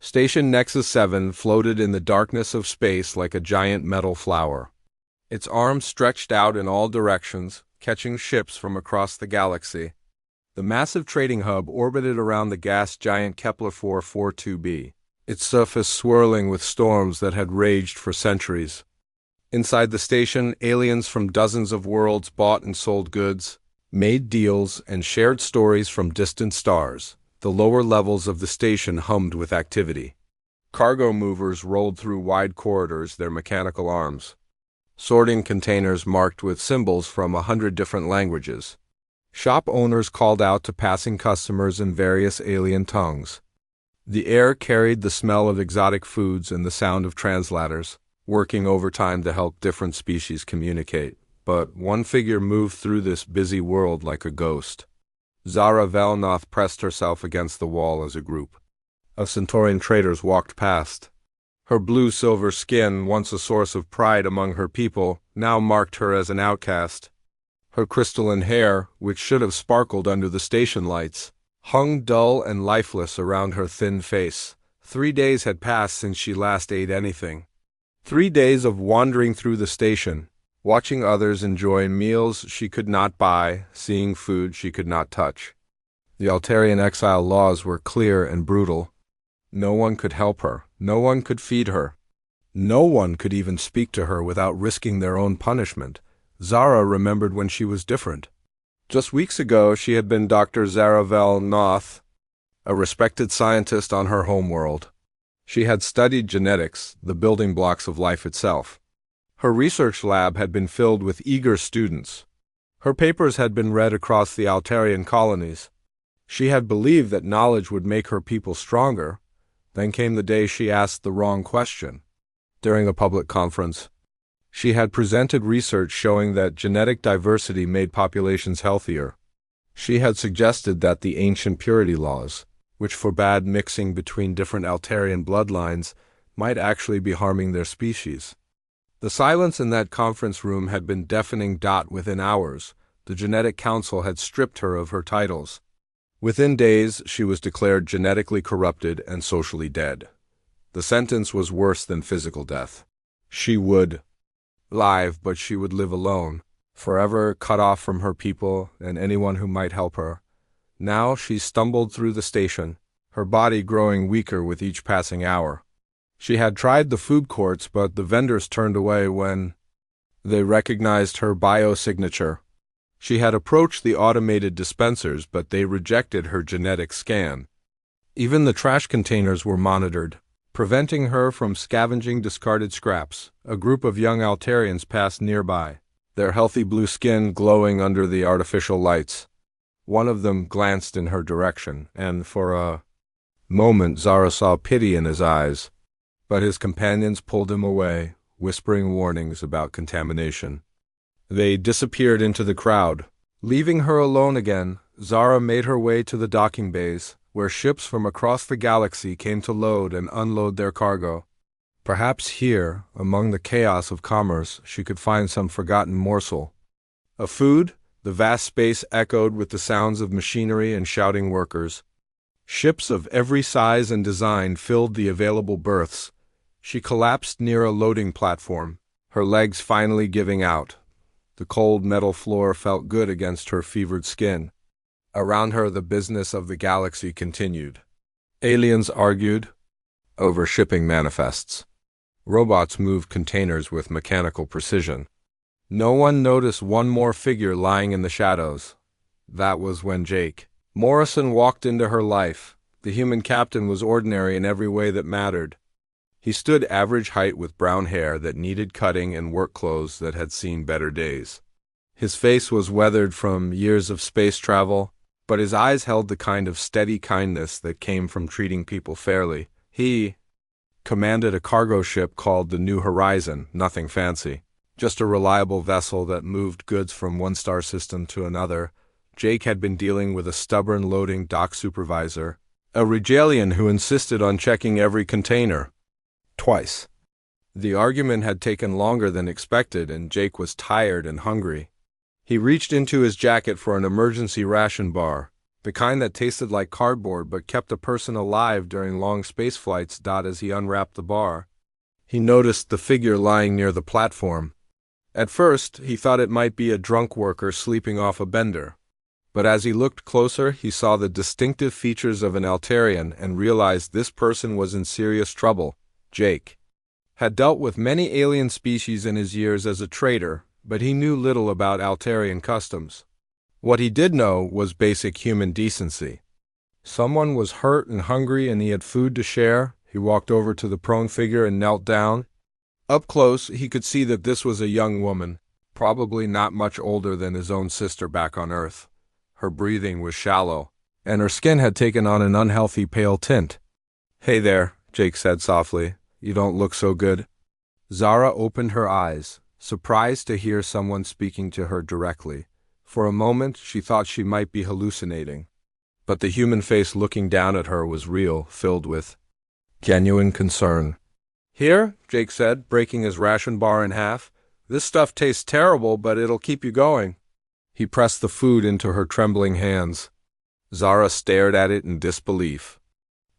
Station Nexus 7 floated in the darkness of space like a giant metal flower. Its arms stretched out in all directions, catching ships from across the galaxy. The massive trading hub orbited around the gas giant Kepler 442b, its surface swirling with storms that had raged for centuries. Inside the station, aliens from dozens of worlds bought and sold goods, made deals, and shared stories from distant stars. The lower levels of the station hummed with activity. Cargo movers rolled through wide corridors, their mechanical arms, sorting containers marked with symbols from 100 different languages. Shop owners called out to passing customers in various alien tongues. The air carried the smell of exotic foods and the sound of translators, working overtime to help different species communicate. But one figure moved through this busy world like a ghost. Zara Velnoth pressed herself against the wall as a group of Centaurian traders walked past. Her blue-silver skin, once a source of pride among her people, now marked her as an outcast. Her crystalline hair, which should have sparkled under the station lights, hung dull and lifeless around her thin face. 3 days had passed since she last ate anything. 3 days of wandering through the station, watching others enjoy meals she could not buy, seeing food she could not touch. The Altarian exile laws were clear and brutal. No one could help her. No one could feed her. No one could even speak to her without risking their own punishment. Zara remembered when she was different. Just weeks ago, she had been Dr. Zaravel Noth, a respected scientist on her homeworld. She had studied genetics, the building blocks of life itself. Her research lab had been filled with eager students. Her papers had been read across the Altarian colonies. She had believed that knowledge would make her people stronger. Then came the day she asked the wrong question. During a public conference, she had presented research showing that genetic diversity made populations healthier. She had suggested that the ancient purity laws, which forbade mixing between different Altarian bloodlines, might actually be harming their species. The silence in that conference room had been deafening. Within hours, the Genetic Council had stripped her of her titles. Within days, she was declared genetically corrupted and socially dead. The sentence was worse than physical death. She would live, but she would live alone, forever cut off from her people and anyone who might help her. Now she stumbled through the station, her body growing weaker with each passing hour. She had tried the food courts, but the vendors turned away when they recognized her biosignature. She had approached the automated dispensers, but they rejected her genetic scan. Even the trash containers were monitored, preventing her from scavenging discarded scraps. A group of young Altarians passed nearby, their healthy blue skin glowing under the artificial lights. One of them glanced in her direction, and for a moment Zara saw pity in his eyes. But his companions pulled him away, whispering warnings about contamination. They disappeared into the crowd. Leaving her alone again, Zara made her way to the docking bays, where ships from across the galaxy came to load and unload their cargo. Perhaps here, among the chaos of commerce, she could find some forgotten morsel of food. The vast space echoed with the sounds of machinery and shouting workers. Ships of every size and design filled the available berths. She collapsed near a loading platform, her legs finally giving out. The cold metal floor felt good against her fevered skin. Around her, the business of the galaxy continued. Aliens argued over shipping manifests. Robots moved containers with mechanical precision. No one noticed one more figure lying in the shadows. That was when Jake Morrison walked into her life. The human captain was ordinary in every way that mattered. He stood average height with brown hair that needed cutting and work clothes that had seen better days. His face was weathered from years of space travel, but his eyes held the kind of steady kindness that came from treating people fairly. He commanded a cargo ship called the New Horizon, nothing fancy, just a reliable vessel that moved goods from one star system to another. Jake had been dealing with a stubborn loading dock supervisor, a Regalian who insisted on checking every container. Twice. The argument had taken longer than expected, and Jake was tired and hungry. He reached into his jacket for an emergency ration bar, the kind that tasted like cardboard but kept a person alive during long space flights. As he unwrapped the bar, he noticed the figure lying near the platform. At first, he thought it might be a drunk worker sleeping off a bender. But as he looked closer, he saw the distinctive features of an Altarian and realized this person was in serious trouble. Jake had dealt with many alien species in his years as a trader, but he knew little about Altarian customs. What he did know was basic human decency. Someone was hurt and hungry and he had food to share. He walked over to the prone figure and knelt down. Up close, he could see that this was a young woman, probably not much older than his own sister back on Earth. Her breathing was shallow, and her skin had taken on an unhealthy pale tint. "Hey there," Jake said softly. "You don't look so good." Zara opened her eyes, surprised to hear someone speaking to her directly. For a moment, she thought she might be hallucinating. But the human face looking down at her was real, filled with genuine concern. "Here," Jake said, breaking his ration bar in half. "This stuff tastes terrible, but it'll keep you going." He pressed the food into her trembling hands. Zara stared at it in disbelief.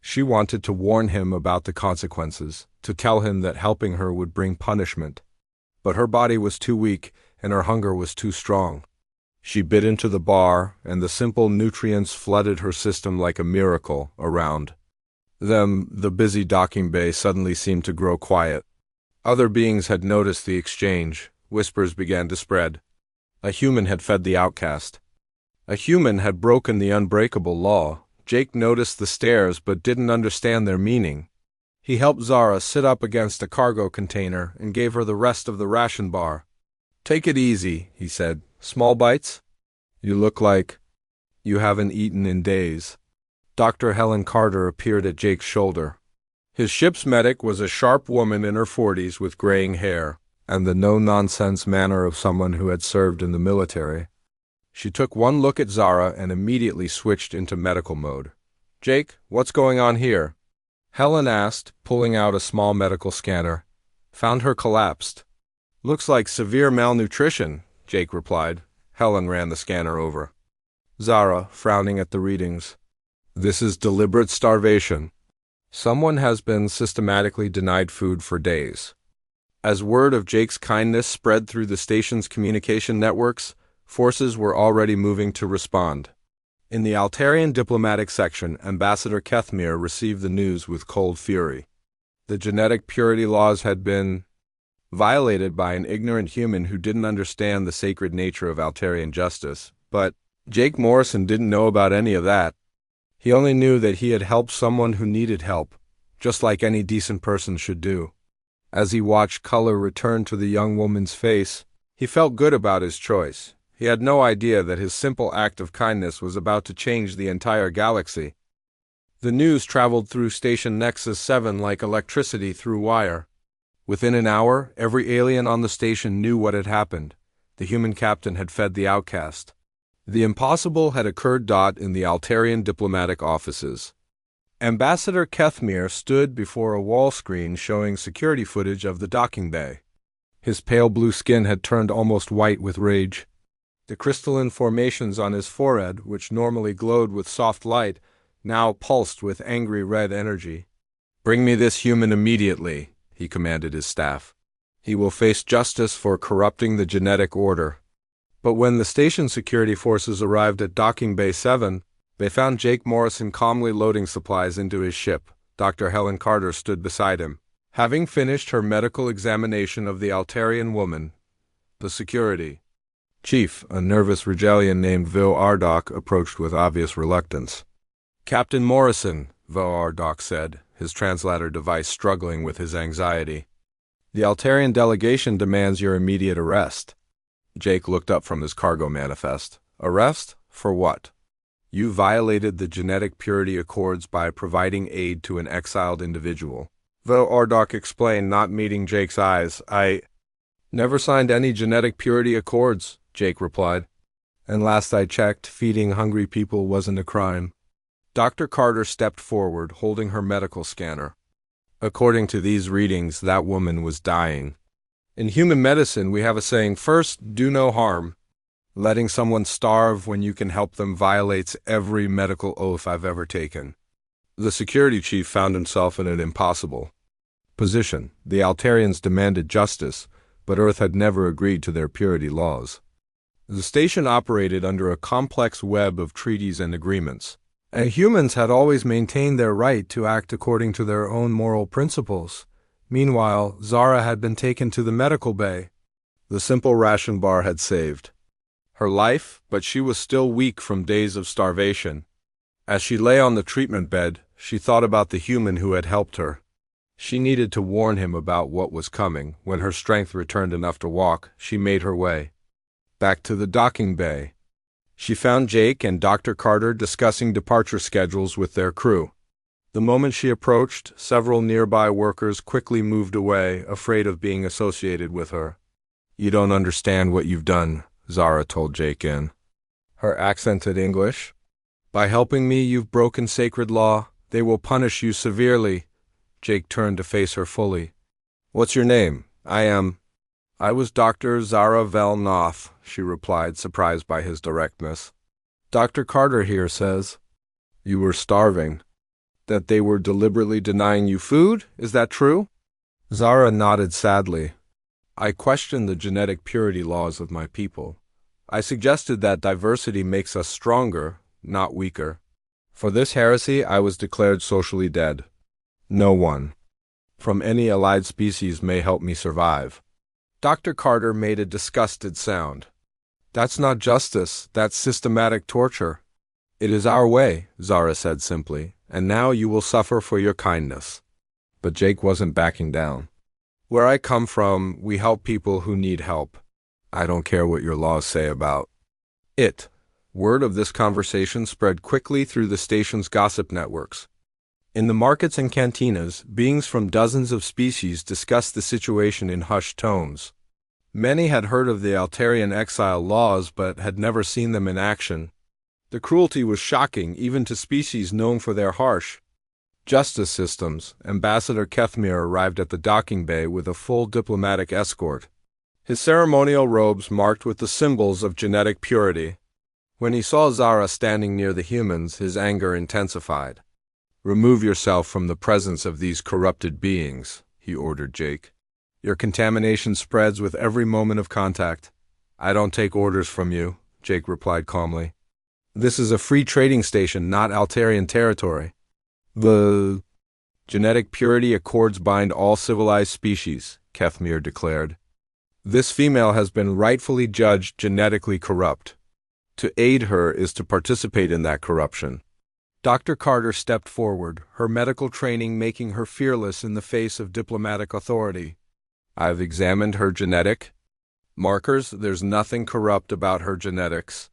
She wanted to warn him about the consequences, to tell him that helping her would bring punishment. But her body was too weak, and her hunger was too strong. She bit into the bar, and the simple nutrients flooded her system like a miracle. Around them, the busy docking bay suddenly seemed to grow quiet. Other beings had noticed the exchange. Whispers began to spread. A human had fed the outcast. A human had broken the unbreakable law. Jake noticed the stares but didn't understand their meaning. He helped Zara sit up against a cargo container and gave her the rest of the ration bar. "Take it easy," he said. "Small bites? You look like you haven't eaten in days." Dr. Helen Carter appeared at Jake's shoulder. His ship's medic was a sharp woman in her 40s with graying hair, and the no-nonsense manner of someone who had served in the military. She took one look at Zara and immediately switched into medical mode. "Jake, what's going on here?" Helen asked, pulling out a small medical scanner. "Found her collapsed." "Looks like severe malnutrition," Jake replied. Helen ran the scanner over. Zara, frowning at the readings. "This is deliberate starvation. Someone has been systematically denied food for days." As word of Jake's kindness spread through the station's communication networks, forces were already moving to respond. In the Altarian diplomatic section, Ambassador Kethmir received the news with cold fury. The genetic purity laws had been violated by an ignorant human who didn't understand the sacred nature of Altarian justice, but Jake Morrison didn't know about any of that. He only knew that he had helped someone who needed help, just like any decent person should do. As he watched color return to the young woman's face, he felt good about his choice. He had no idea that his simple act of kindness was about to change the entire galaxy. The news traveled through Station Nexus 7 like electricity through wire. Within an hour, every alien on the station knew what had happened. The human captain had fed the outcast. The impossible had occurred. In the Altarian diplomatic offices, Ambassador Kethmir stood before a wall screen showing security footage of the docking bay. His pale blue skin had turned almost white with rage. The crystalline formations on his forehead, which normally glowed with soft light, now pulsed with angry red energy. "Bring me this human immediately," he commanded his staff. "He will face justice for corrupting the genetic order." But when the station security forces arrived at Docking Bay 7, they found Jake Morrison calmly loading supplies into his ship. Dr. Helen Carter stood beside him. Having finished her medical examination of the Altarian woman, the security chief, a nervous Regalian named Vil Ardok, approached with obvious reluctance. "Captain Morrison," Vil Ardok said, his translator device struggling with his anxiety. "The Altarian delegation demands your immediate arrest." Jake looked up from his cargo manifest. "Arrest? For what?" "You violated the genetic purity accords by providing aid to an exiled individual." Vil Ardok explained, not meeting Jake's eyes. "I never signed any genetic purity accords," Jake replied. "And last I checked, feeding hungry people wasn't a crime." Dr. Carter stepped forward, holding her medical scanner. According to these readings, that woman was dying. In human medicine, we have a saying, first, do no harm. Letting someone starve when you can help them violates every medical oath I've ever taken. The security chief found himself in an impossible position. The Altarians demanded justice, but Earth had never agreed to their purity laws. The station operated under a complex web of treaties and agreements, and humans had always maintained their right to act according to their own moral principles. Meanwhile, Zara had been taken to the medical bay. The simple ration bar had saved her life, but she was still weak from days of starvation. As she lay on the treatment bed, she thought about the human who had helped her. She needed to warn him about what was coming. When her strength returned enough to walk, she made her way back to the docking bay. She found Jake and Dr. Carter discussing departure schedules with their crew. The moment she approached, several nearby workers quickly moved away, afraid of being associated with her. "You don't understand what you've done," Zara told Jake in her accented English. "By helping me, you've broken sacred law. They will punish you severely." Jake turned to face her fully. "What's your name?" I was Dr. Zara Velnoth," she replied, surprised by his directness. "Dr. Carter here says you were starving, that they were deliberately denying you food. Is that true?" Zara nodded sadly. "I questioned the genetic purity laws of my people. I suggested that diversity makes us stronger, not weaker. For this heresy, I was declared socially dead. No one from any allied species may help me survive." Dr. Carter made a disgusted sound. "That's not justice, that's systematic torture." "It is our way," Zara said simply, "and now you will suffer for your kindness." But Jake wasn't backing down. "Where I come from, we help people who need help. I don't care what your laws say about it." Word of this conversation spread quickly through the station's gossip networks. In the markets and cantinas, beings from dozens of species discussed the situation in hushed tones. Many had heard of the Altarian exile laws but had never seen them in action. The cruelty was shocking even to species known for their harsh justice systems. Ambassador Kethmir arrived at the docking bay with a full diplomatic escort, his ceremonial robes marked with the symbols of genetic purity. When he saw Zara standing near the humans, his anger intensified. "Remove yourself from the presence of these corrupted beings," he ordered Jake. "Your contamination spreads with every moment of contact." "I don't take orders from you," Jake replied calmly. "This is a free trading station, not Altarian territory. The genetic purity accords bind all civilized species," Kethmir declared. "This female has been rightfully judged genetically corrupt. To aid her is to participate in that corruption." Dr. Carter stepped forward, her medical training making her fearless in the face of diplomatic authority. "I've examined her genetic markers. There's nothing corrupt about her genetics.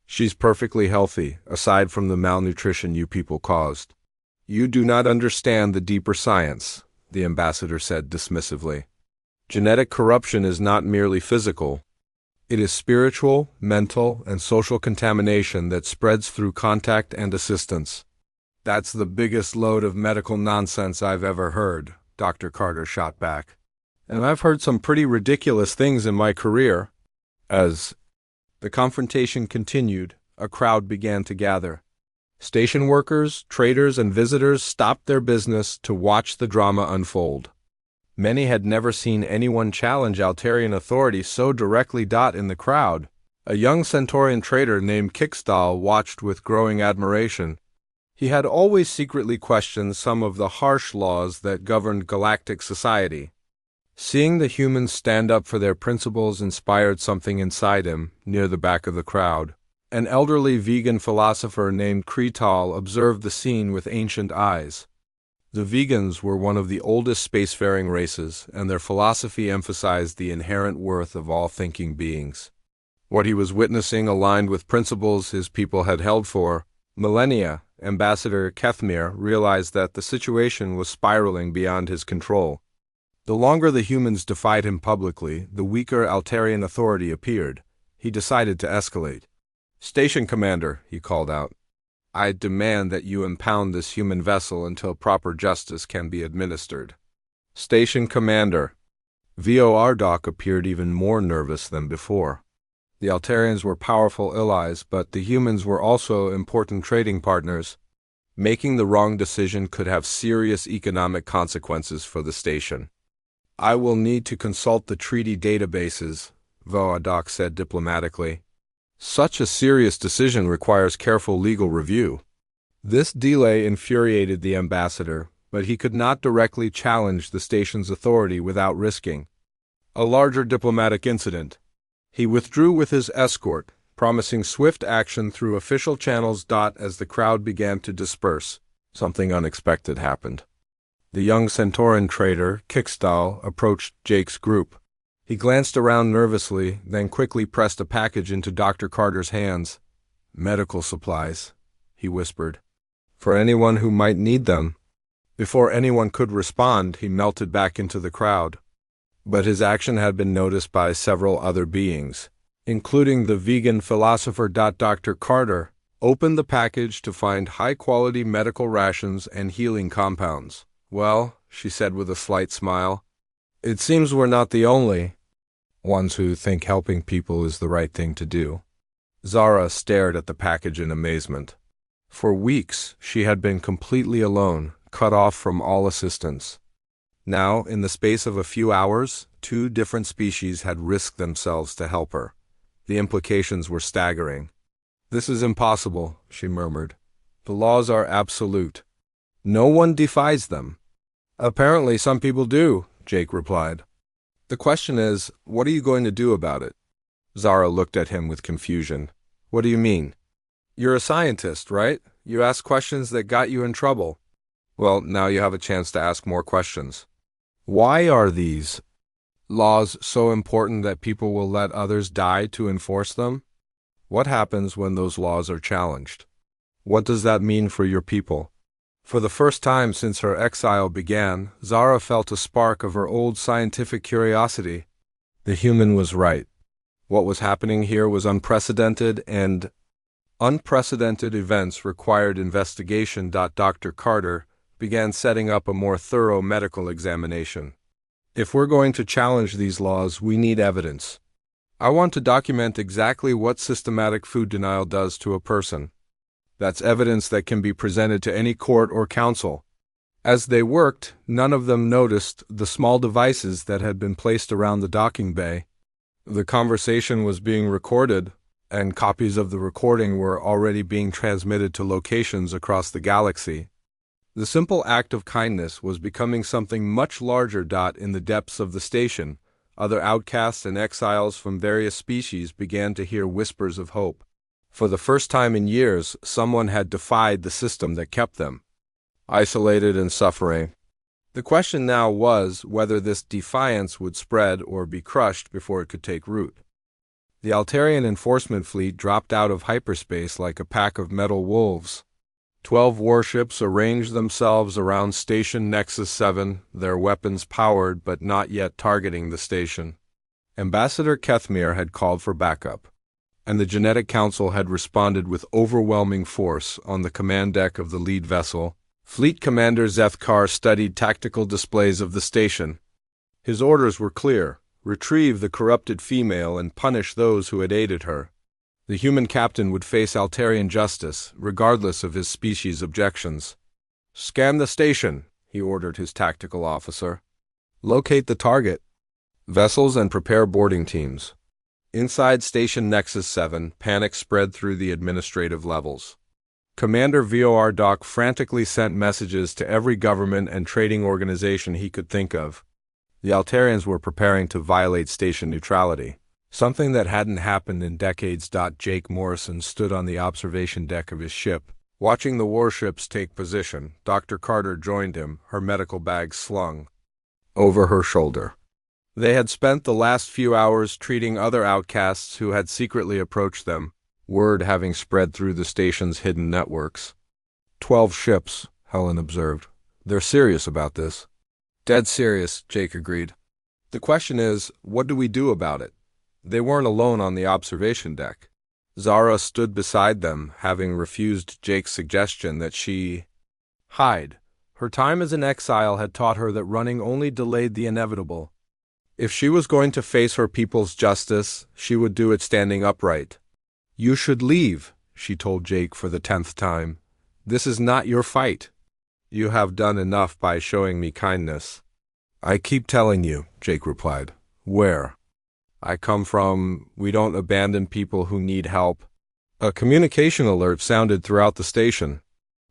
She's perfectly healthy, aside from the malnutrition you people caused." "You do not understand the deeper science," the ambassador said dismissively. "Genetic corruption is not merely physical. It is spiritual, mental, and social contamination that spreads through contact and assistance." "That's the biggest load of medical nonsense I've ever heard," Dr. Carter shot back. "And I've heard some pretty ridiculous things in my career." As the confrontation continued, a crowd began to gather. Station workers, traders, and visitors stopped their business to watch the drama unfold. Many had never seen anyone challenge Altarian authority so directly. In the crowd, a young Centaurian trader named Kickstal watched with growing admiration. He had always secretly questioned some of the harsh laws that governed galactic society. Seeing the humans stand up for their principles inspired something inside him. Near the back of the crowd, an elderly vegan philosopher named Kretal observed the scene with ancient eyes. The vegans were one of the oldest spacefaring races, and their philosophy emphasized the inherent worth of all thinking beings. What he was witnessing aligned with principles his people had held for millennia. Ambassador Kethmir realized that the situation was spiraling beyond his control. The longer the humans defied him publicly, the weaker Altarian authority appeared. He decided to escalate. "Station Commander," he called out, "I demand that you impound this human vessel until proper justice can be administered." "Station Commander." VOR Doc appeared even more nervous than before. The Altarians were powerful allies, but the humans were also important trading partners. Making the wrong decision could have serious economic consequences for the station. I will need to consult the treaty databases, Voadoc said diplomatically. Such a serious decision requires careful legal review. This delay infuriated the ambassador, but he could not directly challenge the station's authority without risking a larger diplomatic incident. He withdrew with his escort, promising swift action through official channels. As the crowd began to disperse, something unexpected happened. The young Centauran trader, Kickstall, approached Jake's group. He glanced around nervously, then quickly pressed a package into Dr. Carter's hands. "Medical supplies," he whispered, "for anyone who might need them." Before anyone could respond, he melted back into the crowd. But his action had been noticed by several other beings, including the vegan philosopher. Dr. Carter opened the package to find high-quality medical rations and healing compounds. "Well," she said with a slight smile, "it seems we're not the only ones who think helping people is the right thing to do." Zara stared at the package in amazement. For weeks, she had been completely alone, cut off from all assistance. Now, in the space of a few hours, 2 different species had risked themselves to help her. The implications were staggering. "This is impossible," she murmured. "The laws are absolute. No one defies them." "Apparently some people do," Jake replied. "The question is, what are you going to do about it?" Zara looked at him with confusion. "What do you mean?" "You're a scientist, right? You asked questions that got you in trouble. Well, now you have a chance to ask more questions. Why are these laws so important that people will let others die to enforce them? What happens when those laws are challenged? What does that mean for your people?" For the first time since her exile began, Zara felt a spark of her old scientific curiosity. The human was right. What was happening here was unprecedented, and unprecedented events required investigation. Dr. Carter began setting up a more thorough medical examination. "If we're going to challenge these laws, we need evidence. I want to document exactly what systematic food denial does to a person. That's evidence that can be presented to any court or council." As they worked, none of them noticed the small devices that had been placed around the docking bay. The conversation was being recorded, and copies of the recording were already being transmitted to locations across the galaxy. The simple act of kindness was becoming something much larger. In the depths of the station, other outcasts and exiles from various species began to hear whispers of hope. For the first time in years, someone had defied the system that kept them isolated and suffering. The question now was whether this defiance would spread or be crushed before it could take root. The Altarian enforcement fleet dropped out of hyperspace like a pack of metal wolves. 12 warships arranged themselves around Station Nexus 7, their weapons powered but not yet targeting the station. Ambassador Kethmir had called for backup, and the Genetic Council had responded with overwhelming force. On the command deck of the lead vessel, Fleet Commander Zethkar studied tactical displays of the station. His orders were clear: retrieve the corrupted female and punish those who had aided her. The human captain would face Altarian justice, regardless of his species' objections. "Scan the station," he ordered his tactical officer. "Locate the target vessels and prepare boarding teams." Inside Station Nexus 7, panic spread through the administrative levels. Commander Voadoc frantically sent messages to every government and trading organization he could think of. The Altarians were preparing to violate station neutrality, something that hadn't happened in decades. Jake Morrison stood on the observation deck of his ship, watching the warships take position. Dr. Carter joined him, her medical bag slung over her shoulder. They had spent the last few hours treating other outcasts who had secretly approached them, word having spread through the station's hidden networks. 12 ships, Helen observed. "They're serious about this." "Dead serious," Jake agreed. "The question is, what do we do about it?" They weren't alone on the observation deck. Zara stood beside them, having refused Jake's suggestion that she hide. Her time as an exile had taught her that running only delayed the inevitable. If she was going to face her people's justice, she would do it standing upright. "You should leave," she told Jake for the 10th time. "This is not your fight. You have done enough by showing me kindness." "I keep telling you," Jake replied. "Where?" "I come from. We don't abandon people who need help." A communication alert sounded throughout the station.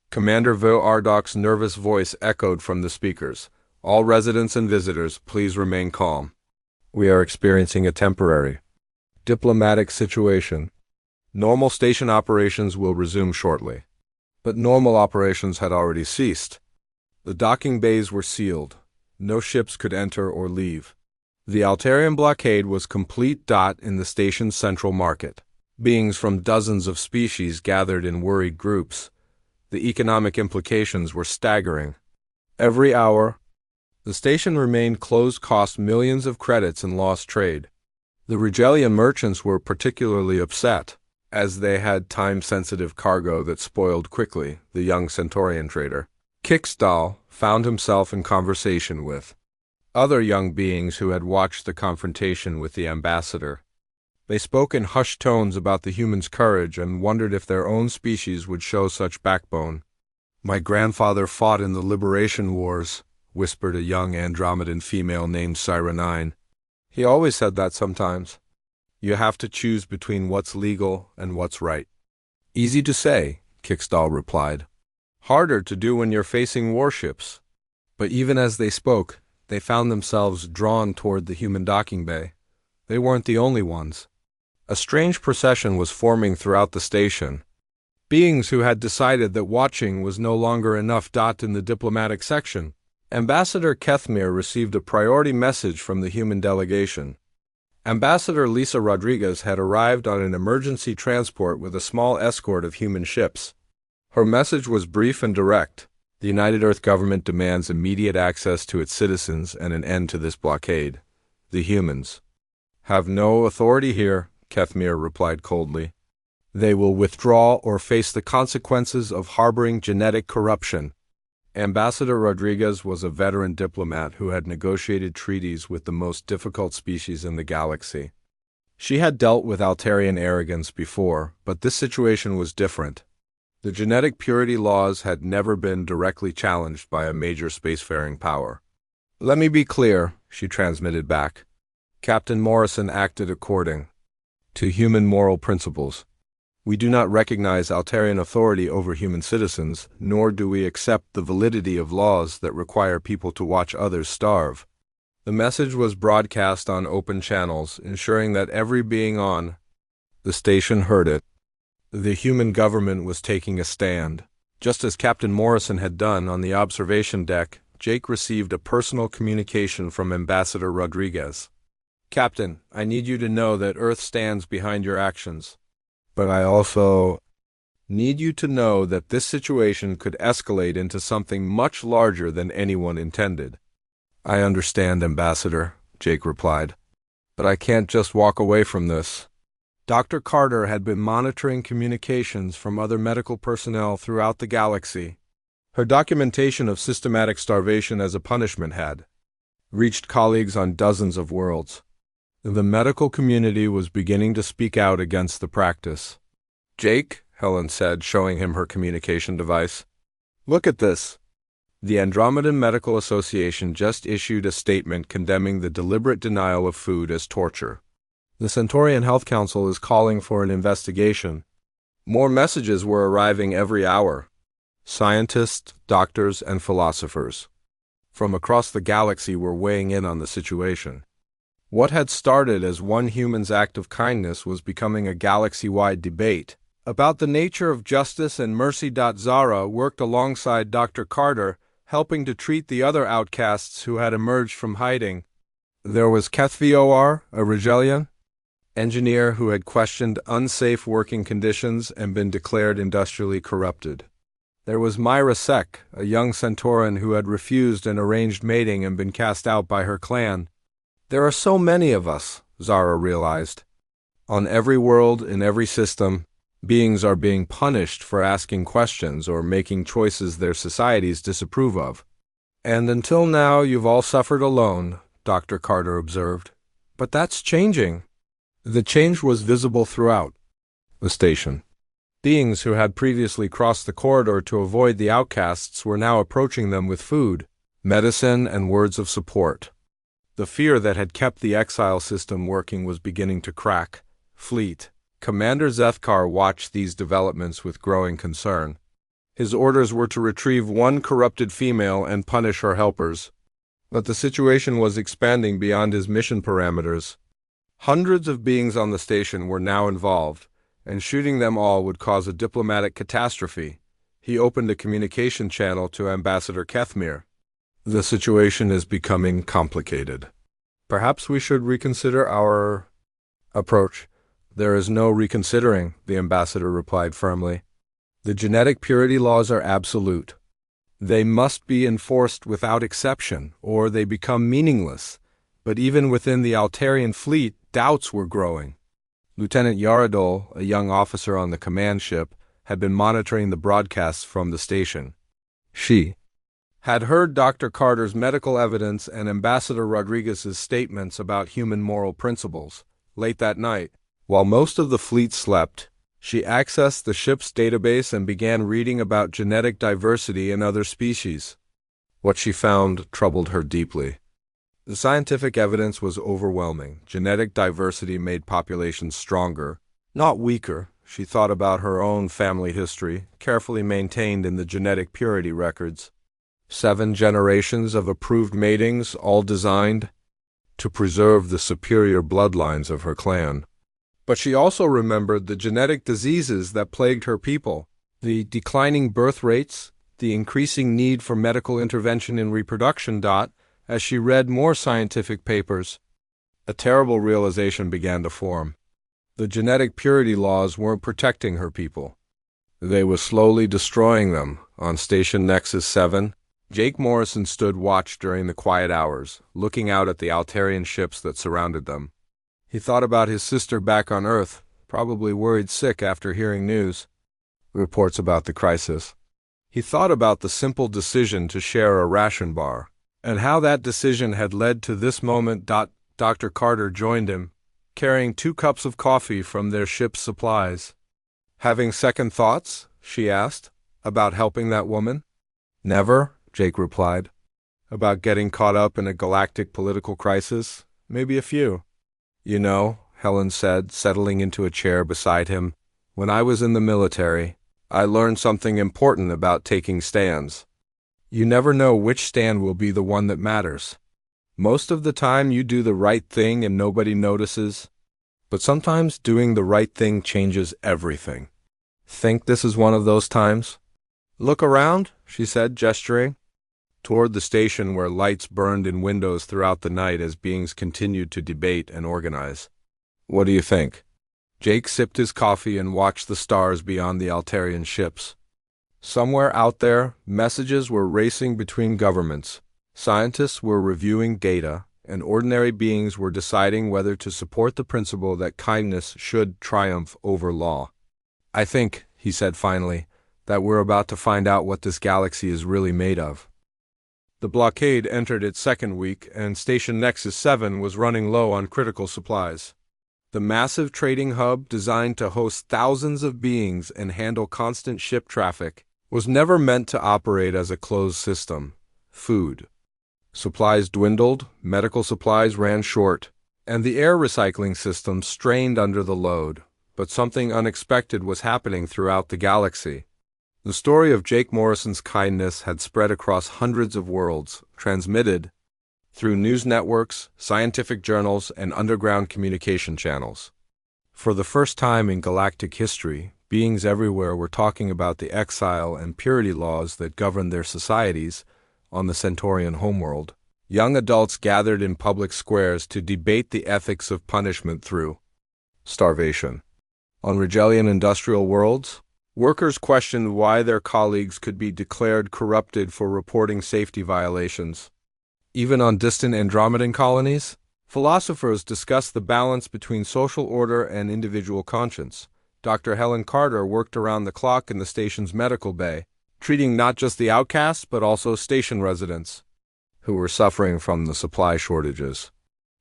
Commander Vo Ardok's nervous voice echoed from the speakers. "All residents and visitors, please remain calm. We are experiencing a temporary diplomatic situation. Normal station operations will resume shortly." But normal operations had already ceased. The docking bays were sealed. No ships could enter or leave. The Altarian blockade was complete. In the station's central market, beings from dozens of species gathered in worried groups. The economic implications were staggering. Every hour the station remained closed cost millions of credits in lost trade. The Rebellion merchants were particularly upset, as they had time-sensitive cargo that spoiled quickly. The young Centaurian trader, Kickstal, found himself in conversation with other young beings who had watched the confrontation with the ambassador. They spoke in hushed tones about the humans' courage and wondered if their own species would show such backbone. "My grandfather fought in the liberation wars," whispered a young Andromedan female named Syra 9. "He always said that sometimes. You have to choose between what's legal and what's right." "Easy to say," Kickstal replied. "Harder to do when you're facing warships." But even as they spoke, they found themselves drawn toward the human docking bay. They weren't the only ones. A strange procession was forming throughout the station. Beings who had decided that watching was no longer enough. In the diplomatic section, Ambassador Kethmir received a priority message from the human delegation. Ambassador Lisa Rodriguez had arrived on an emergency transport with a small escort of human ships. Her message was brief and direct. The United Earth government demands immediate access to its citizens and an end to this blockade. The humans have no authority here, Kethmir replied coldly. They will withdraw or face the consequences of harboring genetic corruption. Ambassador Rodriguez was a veteran diplomat who had negotiated treaties with the most difficult species in the galaxy. She had dealt with Altarian arrogance before, but this situation was different. The genetic purity laws had never been directly challenged by a major spacefaring power. "Let me be clear," she transmitted back. Captain Morrison acted according to human moral principles. We do not recognize Altarian authority over human citizens, nor do we accept the validity of laws that require people to watch others starve. The message was broadcast on open channels, ensuring that every being on the station heard it. The human government was taking a stand. Just as Captain Morrison had done on the observation deck, Jake received a personal communication from Ambassador Rodriguez. "Captain, I need you to know that Earth stands behind your actions. But I also need you to know that this situation could escalate into something much larger than anyone intended." "I understand, Ambassador," Jake replied. "But I can't just walk away from this." Dr. Carter had been monitoring communications from other medical personnel throughout the galaxy. Her documentation of systematic starvation as a punishment had reached colleagues on dozens of worlds. The medical community was beginning to speak out against the practice. "Jake," Helen said, showing him her communication device. "Look at this. The Andromedan Medical Association just issued a statement condemning the deliberate denial of food as torture. The Centaurian Health Council is calling for an investigation." More messages were arriving every hour. Scientists, doctors, and philosophers from across the galaxy were weighing in on the situation. What had started as one human's act of kindness was becoming a galaxy-wide debate about the nature of justice and mercy. Zara worked alongside Dr. Carter, helping to treat the other outcasts who had emerged from hiding. There was HFY, a Rebellion engineer who had questioned unsafe working conditions and been declared industrially corrupted. There was Myra Sek, a young Centauran who had refused an arranged mating and been cast out by her clan. There are so many of us, Zara realized. On every world, in every system, beings are being punished for asking questions or making choices their societies disapprove of. And until now, you've all suffered alone. Dr. Carter observed. But that's changing. The change was visible throughout the station. Beings who had previously crossed the corridor to avoid the outcasts were now approaching them with food, medicine, and words of support. The fear that had kept the exile system working was beginning to crack. Fleet. Commander Zethkar watched these developments with growing concern. His orders were to retrieve one corrupted female and punish her helpers. But the situation was expanding beyond his mission parameters. Hundreds of beings on the station were now involved, and shooting them all would cause a diplomatic catastrophe. He opened a communication channel to Ambassador Kethmir. The situation is becoming complicated. Perhaps we should reconsider our approach. There is no reconsidering, the ambassador replied firmly. The genetic purity laws are absolute. They must be enforced without exception, or they become meaningless. But even within the Altarian fleet, doubts were growing. Lieutenant Yaradol, a young officer on the command ship, had been monitoring the broadcasts from the station. She had heard Dr. Carter's medical evidence and Ambassador Rodriguez's statements about human moral principles. Late that night, while most of the fleet slept, she accessed the ship's database and began reading about genetic diversity in other species. What she found troubled her deeply. The scientific evidence was overwhelming. Genetic diversity made populations stronger, not weaker. She thought about her own family history, carefully maintained in the genetic purity records. 7 generations of approved matings, all designed to preserve the superior bloodlines of her clan. But she also remembered the genetic diseases that plagued her people, the declining birth rates, the increasing need for medical intervention in reproduction. As she read more scientific papers, a terrible realization began to form. The genetic purity laws weren't protecting her people. They were slowly destroying them. On Station Nexus 7, Jake Morrison stood watch during the quiet hours, looking out at the Altarian ships that surrounded them. He thought about his sister back on Earth, probably worried sick after hearing reports about the crisis. He thought about the simple decision to share a ration bar, and how that decision had led to this moment. Dr. Carter joined him, carrying 2 cups of coffee from their ship's supplies. Having second thoughts? She asked. About helping that woman? Never, Jake replied. About getting caught up in a galactic political crisis? Maybe a few. You know, Helen said, settling into a chair beside him, when I was in the military, I learned something important about taking stands. You never know which stand will be the one that matters. Most of the time you do the right thing and nobody notices, but sometimes doing the right thing changes everything. Think this is one of those times? Look around, she said, gesturing toward the station where lights burned in windows throughout the night as beings continued to debate and organize. What do you think? Jake sipped his coffee and watched the stars beyond the Altarian ships. Somewhere out there, messages were racing between governments. Scientists were reviewing data, and ordinary beings were deciding whether to support the principle that kindness should triumph over law. I think, he said finally, that we're about to find out what this galaxy is really made of. The blockade entered its second week, and Station Nexus 7 was running low on critical supplies. The massive trading hub, designed to host thousands of beings and handle constant ship traffic, was never meant to operate as a closed system. Food supplies dwindled, medical supplies ran short, and the air recycling system strained under the load. But something unexpected was happening throughout the galaxy. The story of Jake Morrison's kindness had spread across hundreds of worlds, transmitted through news networks, scientific journals, and underground communication channels. For the first time in galactic history, beings everywhere were talking about the exile and purity laws that governed their societies on the Centaurian homeworld. Young adults gathered in public squares to debate the ethics of punishment through starvation. On Rebellion industrial worlds, workers questioned why their colleagues could be declared corrupted for reporting safety violations. Even on distant Andromedan colonies, philosophers discussed the balance between social order and individual conscience. Dr. Helen Carter worked around the clock in the station's medical bay, treating not just the outcasts but also station residents who were suffering from the supply shortages.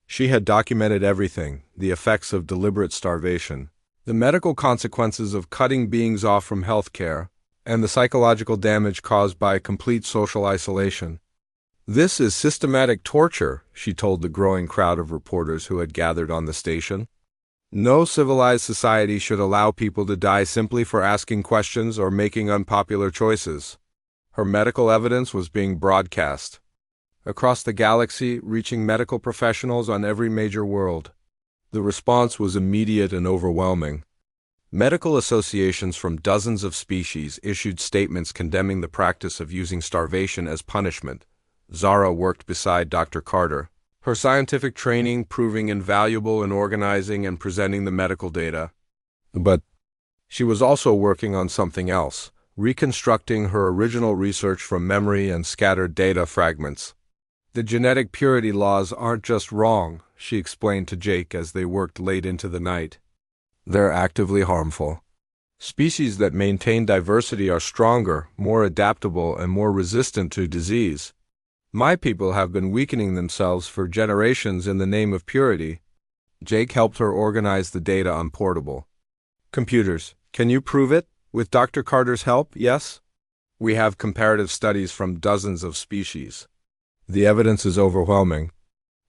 She had documented everything: the effects of deliberate starvation, the medical consequences of cutting beings off from healthcare, and the psychological damage caused by complete social isolation. "This is systematic torture," she told the growing crowd of reporters who had gathered on the station. "No civilized society should allow people to die simply for asking questions or making unpopular choices." Her medical evidence was being broadcast across the galaxy, reaching medical professionals on every major world. The response was immediate and overwhelming. Medical associations from dozens of species issued statements condemning the practice of using starvation as punishment. Zara worked beside Dr. Carter, her scientific training proving invaluable in organizing and presenting the medical data. But she was also working on something else, reconstructing her original research from memory and scattered data fragments. "The genetic purity laws aren't just wrong," she explained to Jake as they worked late into the night. "They're actively harmful. Species that maintain diversity are stronger, more adaptable, and more resistant to disease. My people have been weakening themselves for generations in the name of purity." Jake helped her organize the data on Portable. "Computers, can you prove it? With Dr. Carter's help, yes? We have comparative studies from dozens of species. The evidence is overwhelming."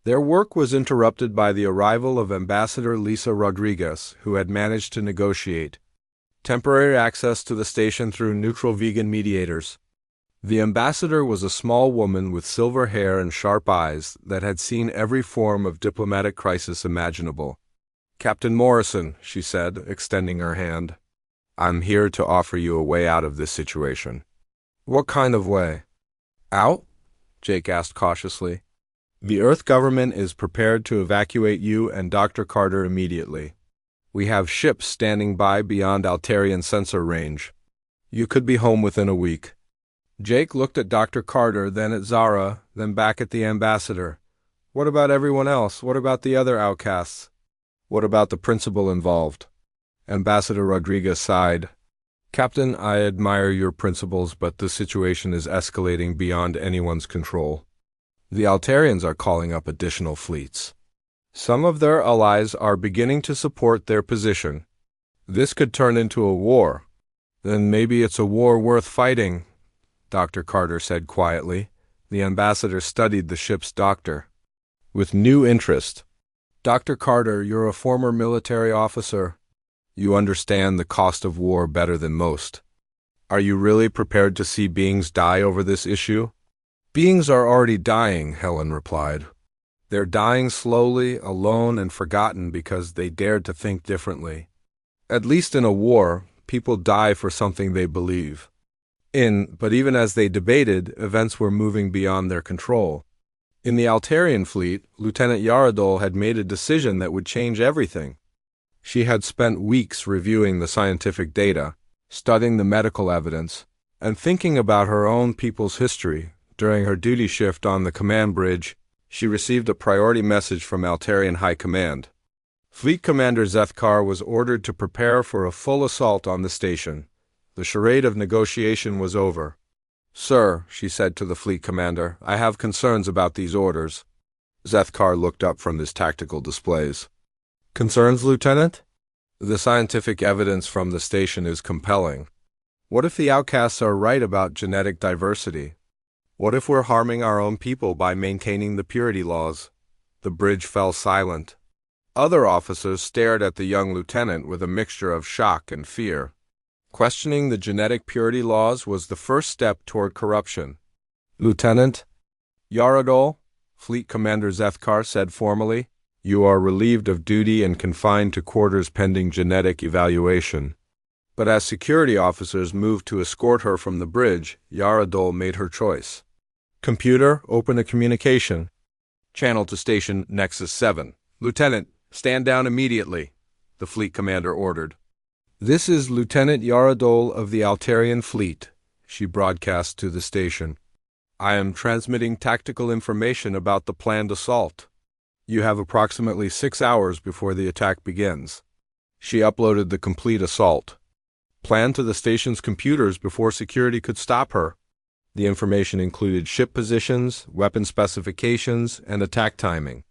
Their work was interrupted by the arrival of Ambassador Lisa Rodriguez, who had managed to negotiate temporary access to the station through neutral vegan mediators. The ambassador was a small woman with silver hair and sharp eyes that had seen every form of diplomatic crisis imaginable. "Captain Morrison," she said, extending her hand, "I'm here to offer you a way out of this situation." "What kind of way?" "Out?" Jake asked cautiously. "The Earth government is prepared to evacuate you and Dr. Carter immediately. We have ships standing by beyond Altarian sensor range. You could be home within a week." Jake looked at Dr. Carter, then at Zara, then back at the ambassador. "What about everyone else? What about the other outcasts? What about the principal involved?" Ambassador Rodriguez sighed. "Captain, I admire your principles, but the situation is escalating beyond anyone's control. The Altarians are calling up additional fleets. Some of their allies are beginning to support their position. This could turn into a war. Then maybe it's a war worth fighting," Dr. Carter said quietly. The ambassador studied the ship's doctor with new interest. "Dr. Carter, you're a former military officer. You understand the cost of war better than most. Are you really prepared to see beings die over this issue?" "Beings are already dying," Helen replied. "They're dying slowly, alone, and forgotten because they dared to think differently. At least in a war, people die for something they believe in, but even as they debated, events were moving beyond their control. In the Altarian fleet, Lieutenant Yaradol had made a decision that would change everything. She had spent weeks reviewing the scientific data, studying the medical evidence, and thinking about her own people's history. During her duty shift on the command bridge, she received a priority message from Altarian High Command. Fleet Commander Zethkar was ordered to prepare for a full assault on the station. The charade of negotiation was over. "Sir," she said to the fleet commander, "I have concerns about these orders." Zethkar looked up from his tactical displays. "Concerns, Lieutenant?" "The scientific evidence from the station is compelling. What if the outcasts are right about genetic diversity? What if we're harming our own people by maintaining the purity laws?" The bridge fell silent. Other officers stared at the young lieutenant with a mixture of shock and fear. Questioning the genetic purity laws was the first step toward corruption. "Lieutenant Yaradol," Fleet Commander Zethkar said formally, "you are relieved of duty and confined to quarters pending genetic evaluation." But as security officers moved to escort her from the bridge, Yaradol made her choice. "Computer, open a communication. Channel to station Nexus 7. Lieutenant, stand down immediately," the fleet commander ordered. "This is Lieutenant Yaradol of the Altarian Fleet," she broadcast to the station. "I am transmitting tactical information about the planned assault. You have approximately 6 hours before the attack begins." She uploaded the complete assault plan to the station's computers before security could stop her. The information included ship positions, weapon specifications, and attack timing.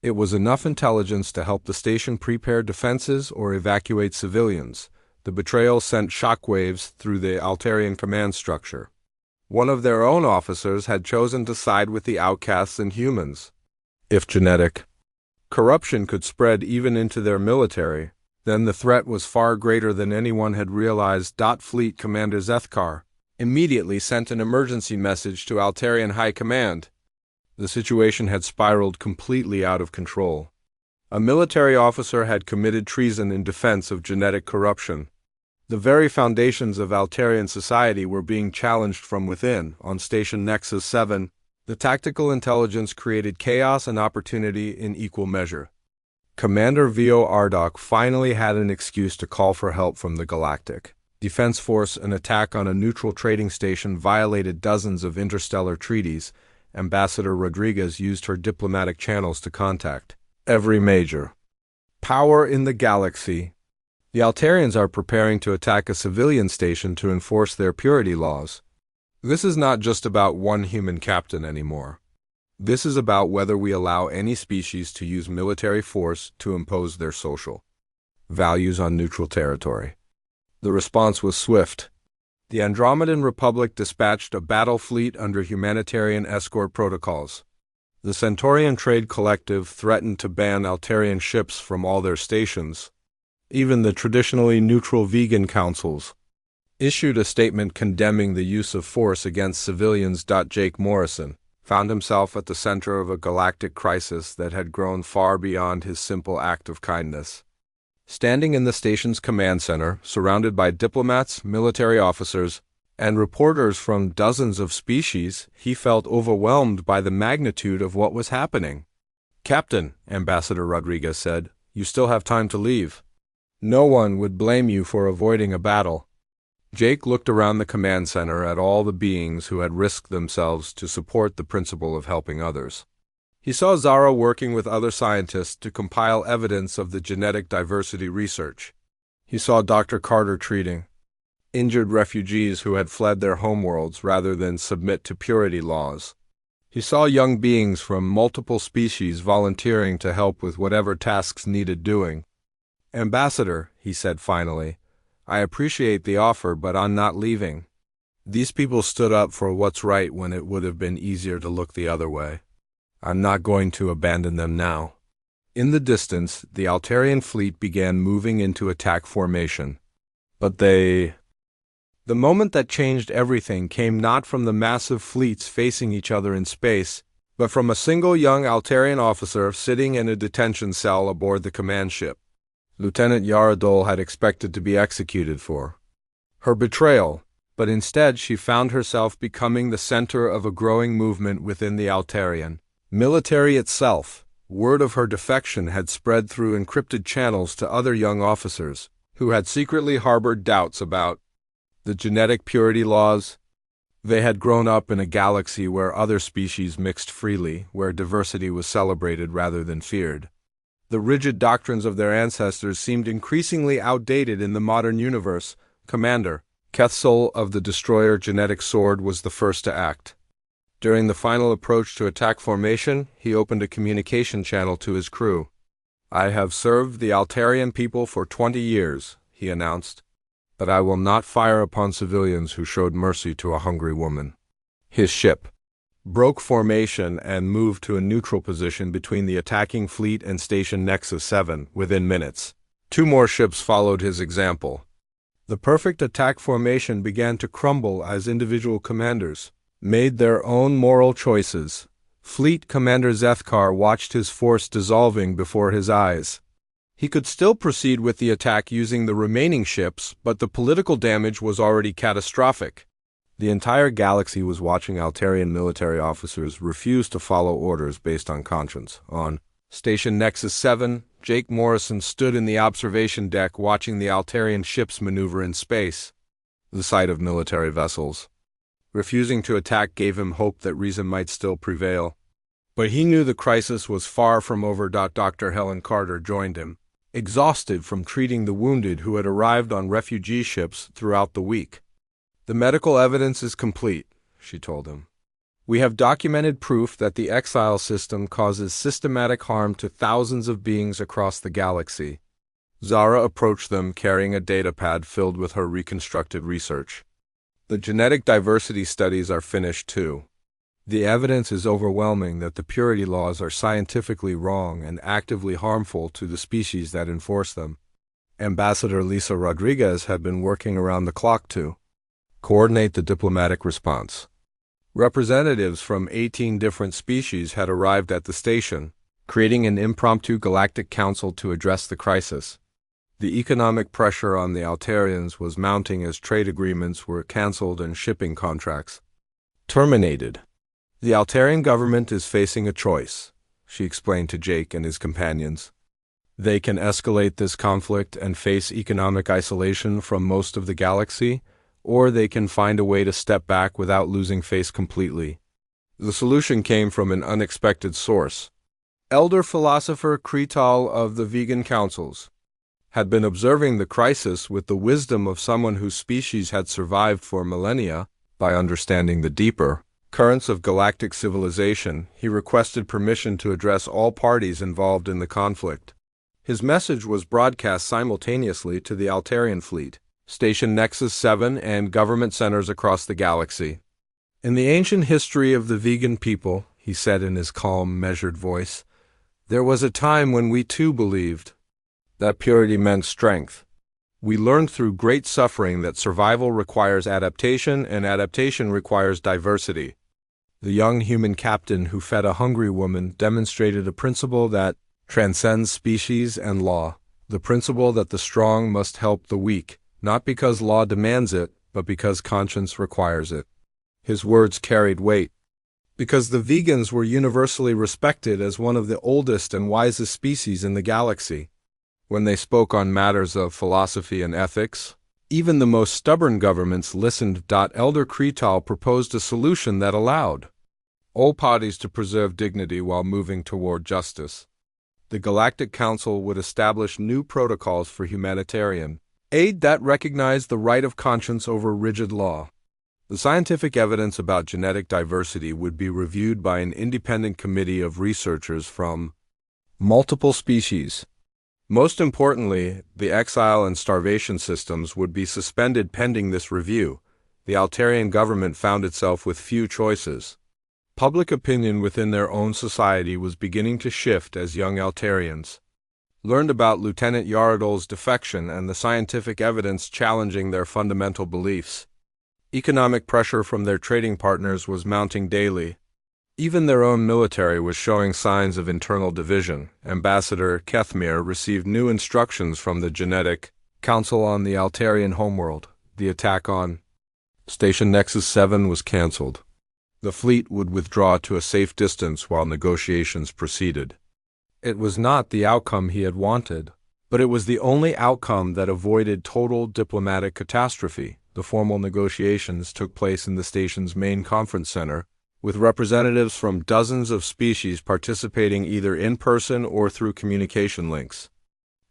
It was enough intelligence to help the station prepare defenses or evacuate civilians. The betrayal sent shockwaves through the Altarian command structure. One of their own officers had chosen to side with the outcasts and humans. If genetic corruption could spread even into their military, then the threat was far greater than anyone had realized. Fleet Commander Zethkar immediately sent an emergency message to Altarian High Command. The situation had spiraled completely out of control. A military officer had committed treason in defense of genetic corruption. The very foundations of Altarian society were being challenged from within. On Station Nexus 7, the tactical intelligence created chaos and opportunity in equal measure. Commander Vo Ardok finally had an excuse to call for help from the Galactic Defense Force. An attack on a neutral trading station violated dozens of interstellar treaties. Ambassador Rodriguez used her diplomatic channels to contact every major power in the galaxy. The Altarians are preparing to attack a civilian station to enforce their purity laws. This is not just about one human captain anymore. This is about whether we allow any species to use military force to impose their social values on neutral territory. The response was swift. The Andromedan Republic dispatched a battle fleet under humanitarian escort protocols. The Centaurian Trade Collective threatened to ban Altarian ships from all their stations. Even the traditionally neutral vegan councils issued a statement condemning the use of force against civilians. Jake Morrison found himself at the center of a galactic crisis that had grown far beyond his simple act of kindness. Standing in the station's command center, surrounded by diplomats, military officers, and reporters from dozens of species, he felt overwhelmed by the magnitude of what was happening. "Captain," Ambassador Rodriguez said, "you still have time to leave. No one would blame you for avoiding a battle." Jake looked around the command center at all the beings who had risked themselves to support the principle of helping others. He saw Zara working with other scientists to compile evidence of the genetic diversity research. He saw Dr. Carter treating injured refugees who had fled their homeworlds rather than submit to purity laws. He saw young beings from multiple species volunteering to help with whatever tasks needed doing. "Ambassador," he said finally, "I appreciate the offer, but I'm not leaving." These people stood up for what's right when it would have been easier to look the other way. I'm not going to abandon them now. In the distance, the Altarian fleet began moving into attack formation. But the moment that changed everything came not from the massive fleets facing each other in space, but from a single young Altarian officer sitting in a detention cell aboard the command ship. Lieutenant Yaradol had expected to be executed for her betrayal, but instead she found herself becoming the center of a growing movement within the Altarian military itself. Word of her defection had spread through encrypted channels to other young officers who had secretly harbored doubts about the genetic purity laws. They had grown up in a galaxy where other species mixed freely, where diversity was celebrated rather than feared. The rigid doctrines of their ancestors seemed increasingly outdated in the modern universe. Commander Kethsol of the destroyer Genetic Sword was the first to act. During the final approach to attack formation, he opened a communication channel to his crew. "I have served the Altarian people for 20 years, he announced, "but I will not fire upon civilians who showed mercy to a hungry woman." His ship broke formation and moved to a neutral position between the attacking fleet and Station Nexus 7 within minutes. 2 more ships followed his example. The perfect attack formation began to crumble as individual commanders made their own moral choices. Fleet Commander Zethkar watched his force dissolving before his eyes. He could still proceed with the attack using the remaining ships, but the political damage was already catastrophic. The entire galaxy was watching Altarian military officers refuse to follow orders based on conscience. On Station Nexus 7, Jake Morrison stood in the observation deck watching the Altarian ships maneuver in space. The sight of military vessels refusing to attack gave him hope that reason might still prevail. But he knew the crisis was far from over. Dr. Helen Carter joined him, exhausted from treating the wounded who had arrived on refugee ships throughout the week. "The medical evidence is complete," she told him. "We have documented proof that the exile system causes systematic harm to thousands of beings across the galaxy." Zara approached them carrying a datapad filled with her reconstructed research. "The genetic diversity studies are finished too. The evidence is overwhelming that the purity laws are scientifically wrong and actively harmful to the species that enforce them. Ambassador Lisa Rodriguez had been working around the clock to coordinate the diplomatic response. Representatives from 18 different species had arrived at the station, creating an impromptu galactic council to address the crisis. The economic pressure on the Altarians was mounting as trade agreements were cancelled and shipping contracts terminated. "The Altarian government is facing a choice," she explained to Jake and his companions. "They can escalate this conflict and face economic isolation from most of the galaxy, or they can find a way to step back without losing face completely." The solution came from an unexpected source. Elder philosopher Kretal of the Vegan Councils had been observing the crisis with the wisdom of someone whose species had survived for millennia. By understanding the deeper currents of galactic civilization, he requested permission to address all parties involved in the conflict. His message was broadcast simultaneously to the Altarian fleet, Station Nexus 7, and government centers across the galaxy. "In the ancient history of the vegan people," he said in his calm, measured voice, "there was a time when we too believed that purity meant strength. We learned through great suffering that survival requires adaptation, and adaptation requires diversity. The young human captain who fed a hungry woman demonstrated a principle that transcends species and law, the principle that the strong must help the weak, not because law demands it, but because conscience requires it." His words carried weight, because the vegans were universally respected as one of the oldest and wisest species in the galaxy. When they spoke on matters of philosophy and ethics, even the most stubborn governments listened. Elder Kretal proposed a solution that allowed all parties to preserve dignity while moving toward justice. The Galactic Council would establish new protocols for humanitarian aid that recognized the right of conscience over rigid law. The scientific evidence about genetic diversity would be reviewed by an independent committee of researchers from multiple species. Most importantly, the exile and starvation systems would be suspended pending this review. The Altarian government found itself with few choices. Public opinion within their own society was beginning to shift as young Altarians learned about Lieutenant Yaradol's defection and the scientific evidence challenging their fundamental beliefs. Economic pressure from their trading partners was mounting daily. Even their own military was showing signs of internal division. Ambassador Kethmir received new instructions from the Genetic Council on the Altarian homeworld. The attack on Station Nexus 7 was cancelled. The fleet would withdraw to a safe distance while negotiations proceeded. It was not the outcome he had wanted, but it was the only outcome that avoided total diplomatic catastrophe. The formal negotiations took place in the station's main conference center, with representatives from dozens of species participating either in person or through communication links.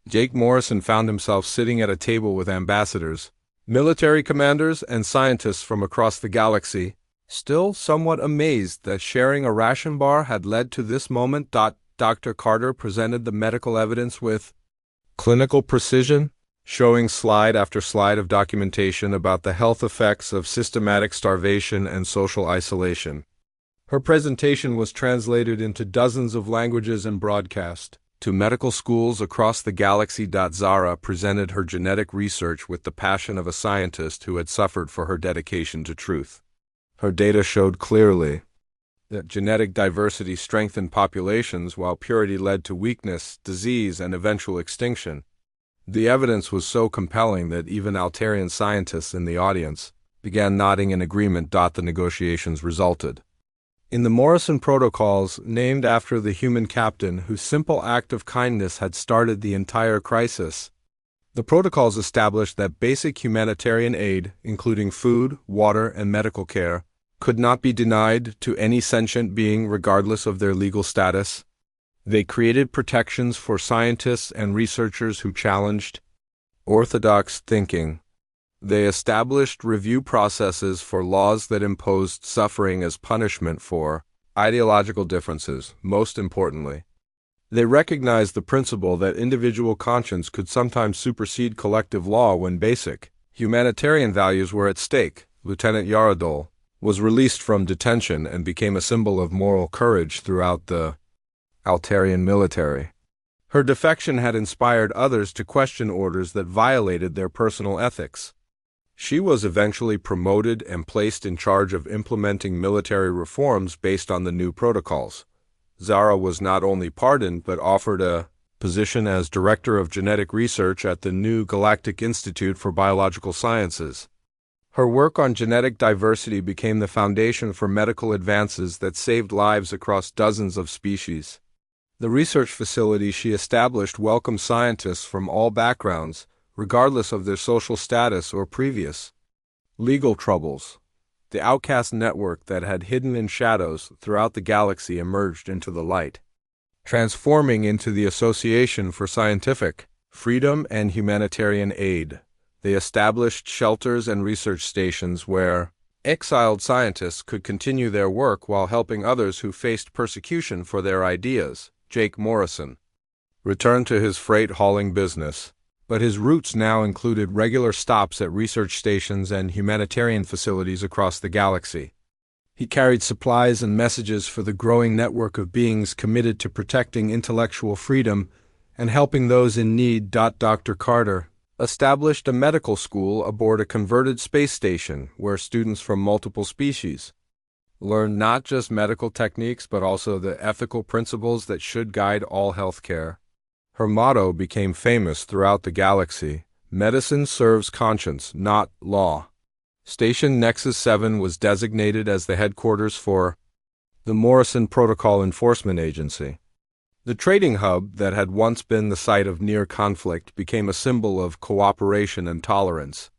Jake Morrison found himself sitting at a table with ambassadors, military commanders, and scientists from across the galaxy, still somewhat amazed that sharing a ration bar had led to this moment. Dr. Carter presented the medical evidence with clinical precision, showing slide after slide of documentation about the health effects of systematic starvation and social isolation. Her presentation was translated into dozens of languages and broadcast to medical schools across the galaxy. Zara presented her genetic research with the passion of a scientist who had suffered for her dedication to truth. Her data showed clearly that genetic diversity strengthened populations while purity led to weakness, disease, and eventual extinction. The evidence was so compelling that even Altarian scientists in the audience began nodding in agreement. The negotiations resulted in the Morrison Protocols, named after the human captain whose simple act of kindness had started the entire crisis. The protocols established that basic humanitarian aid, including food, water, and medical care, could not be denied to any sentient being regardless of their legal status. They created protections for scientists and researchers who challenged orthodox thinking. They established review processes for laws that imposed suffering as punishment for ideological differences, most importantly. They recognized the principle that individual conscience could sometimes supersede collective law when basic humanitarian values were at stake. Lieutenant Yaradol was released from detention and became a symbol of moral courage throughout the Altarian military. Her defection had inspired others to question orders that violated their personal ethics. She was eventually promoted and placed in charge of implementing military reforms based on the new protocols. Zara was not only pardoned but offered a position as Director of Genetic Research at the new Galactic Institute for Biological Sciences. Her work on genetic diversity became the foundation for medical advances that saved lives across dozens of species. The research facility she established welcomed scientists from all backgrounds, regardless of their social status or previous legal troubles. The outcast network that had hidden in shadows throughout the galaxy emerged into the light, transforming into the Association for Scientific Freedom and Humanitarian Aid. They established shelters and research stations where exiled scientists could continue their work while helping others who faced persecution for their ideas. Jake Morrison returned to his freight hauling business, but his routes now included regular stops at research stations and humanitarian facilities across the galaxy. He carried supplies and messages for the growing network of beings committed to protecting intellectual freedom and helping those in need. Dr. Carter established a medical school aboard a converted space station where students from multiple species learned not just medical techniques but also the ethical principles that should guide all healthcare. Her motto became famous throughout the galaxy: "Medicine serves conscience, not law." Station Nexus 7 was designated as the headquarters for the Morrison Protocol Enforcement Agency. The trading hub that had once been the site of near conflict became a symbol of cooperation and tolerance.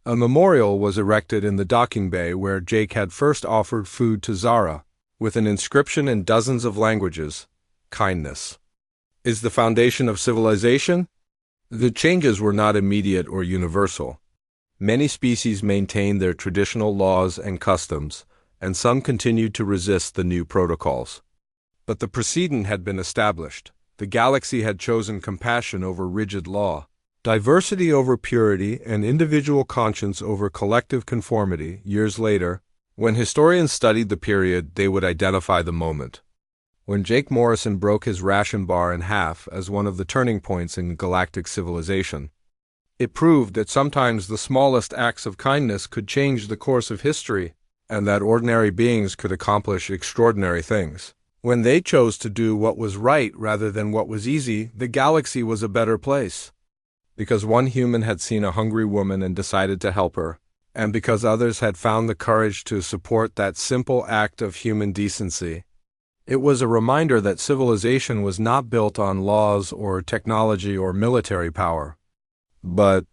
A memorial was erected in the docking bay where Jake had first offered food to Zara, with an inscription in dozens of languages: "Kindness is the foundation of civilization." The changes were not immediate or universal. Many species maintained their traditional laws and customs, and some continued to resist the new protocols. But the precedent had been established. The galaxy had chosen compassion over rigid law, diversity over purity, and individual conscience over collective conformity. Years later, when historians studied the period, they would identify the moment when Jake Morrison broke his ration bar in half as one of the turning points in galactic civilization. It proved that sometimes the smallest acts of kindness could change the course of history, and that ordinary beings could accomplish extraordinary things. When they chose to do what was right rather than what was easy, the galaxy was a better place. Because one human had seen a hungry woman and decided to help her, and because others had found the courage to support that simple act of human decency. It was a reminder that civilization was not built on laws or technology or military power, but